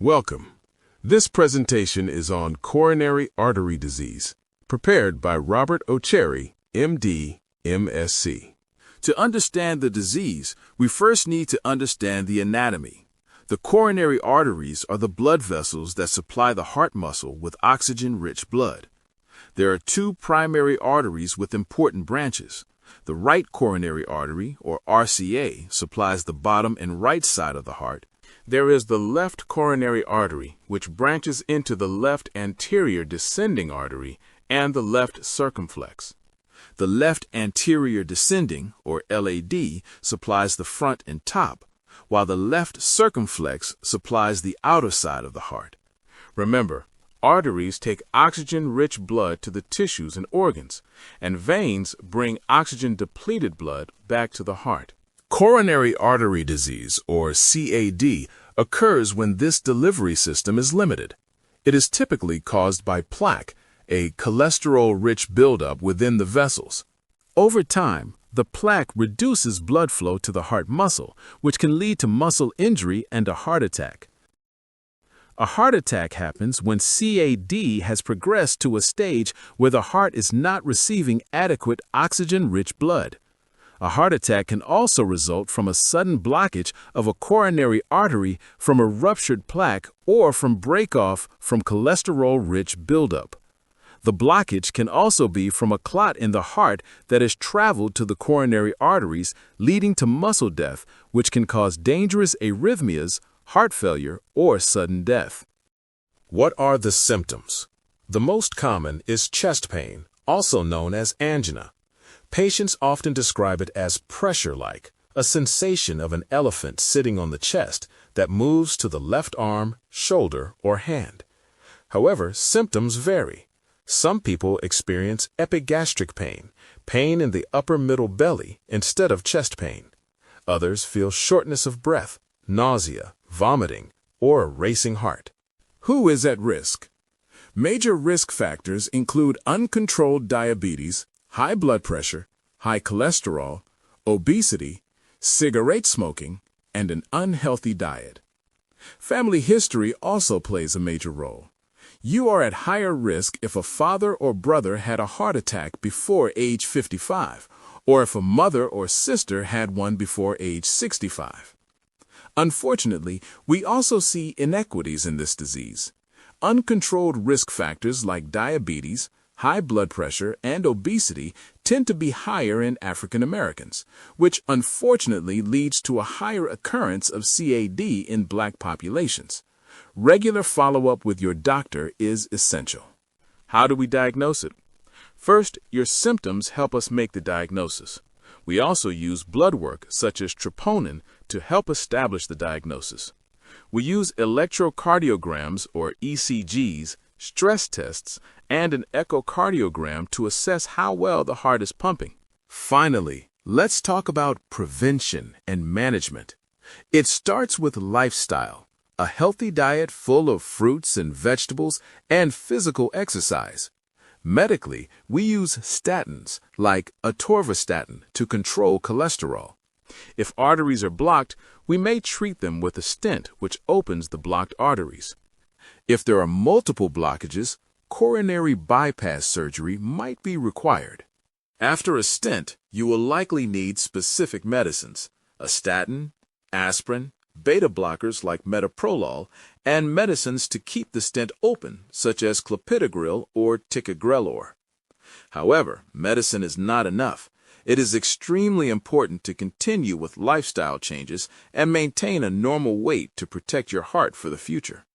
Welcome. This presentation is on coronary artery disease, prepared by Robert O'Cherry, MD, MSc. To understand the disease, we first need to understand the anatomy. The coronary arteries are the blood vessels that supply the heart muscle with oxygen-rich blood. There are two primary arteries with important branches. The right coronary artery, or RCA, supplies the bottom and right side of the heart. There is the left coronary artery, which branches into the left anterior descending artery and the left circumflex. The left anterior descending, or LAD, supplies the front and top, while the left circumflex supplies the outer side of the heart. Remember, arteries take oxygen-rich blood to the tissues and organs, and veins bring oxygen-depleted blood back to the heart. Coronary artery disease, or CAD, occurs when this delivery system is limited. It is typically caused by plaque, a cholesterol-rich buildup within the vessels. Over time, the plaque reduces blood flow to the heart muscle, which can lead to muscle injury and a heart attack. A heart attack happens when CAD has progressed to a stage where the heart is not receiving adequate oxygen-rich blood. A heart attack can also result from a sudden blockage of a coronary artery from a ruptured plaque or from break-off from cholesterol-rich buildup. The blockage can also be from a clot in the heart that has traveled to the coronary arteries, leading to muscle death, which can cause dangerous arrhythmias, heart failure, or sudden death. What are the symptoms? The most common is chest pain, also known as angina. Patients often describe it as pressure-like, a sensation of an elephant sitting on the chest that moves to the left arm, shoulder, or hand. However, symptoms vary. Some people experience epigastric pain, pain in the upper middle belly instead of chest pain. Others feel shortness of breath, nausea, vomiting, or a racing heart. Who is at risk? Major risk factors include uncontrolled diabetes, high blood pressure, high cholesterol, obesity, cigarette smoking, and an unhealthy diet. Family history also plays a major role. You are at higher risk if a father or brother had a heart attack before age 55, or if a mother or sister had one before age 65. Unfortunately, we also see inequities in this disease. Uncontrolled risk factors like diabetes, high blood pressure, and obesity tend to be higher in African Americans, which unfortunately leads to a higher occurrence of CAD in Black populations. Regular follow-up with your doctor is essential. How do we diagnose it? First, your symptoms help us make the diagnosis. We also use blood work, such as troponin, to help establish the diagnosis. We use electrocardiograms, or ECGs, stress tests, and an echocardiogram to assess how well the heart is pumping. Finally, let's talk about prevention and management. It starts with lifestyle, a healthy diet full of fruits and vegetables, and physical exercise. Medically, we use statins, like atorvastatin, to control cholesterol. If arteries are blocked, we may treat them with a stent which opens the blocked arteries. If there are multiple blockages, coronary bypass surgery might be required. After a stent, you will likely need specific medicines: a statin, aspirin, beta blockers like metoprolol, and medicines to keep the stent open, such as clopidogrel or ticagrelor. However, medicine is not enough. It is extremely important to continue with lifestyle changes and maintain a normal weight to protect your heart for the future.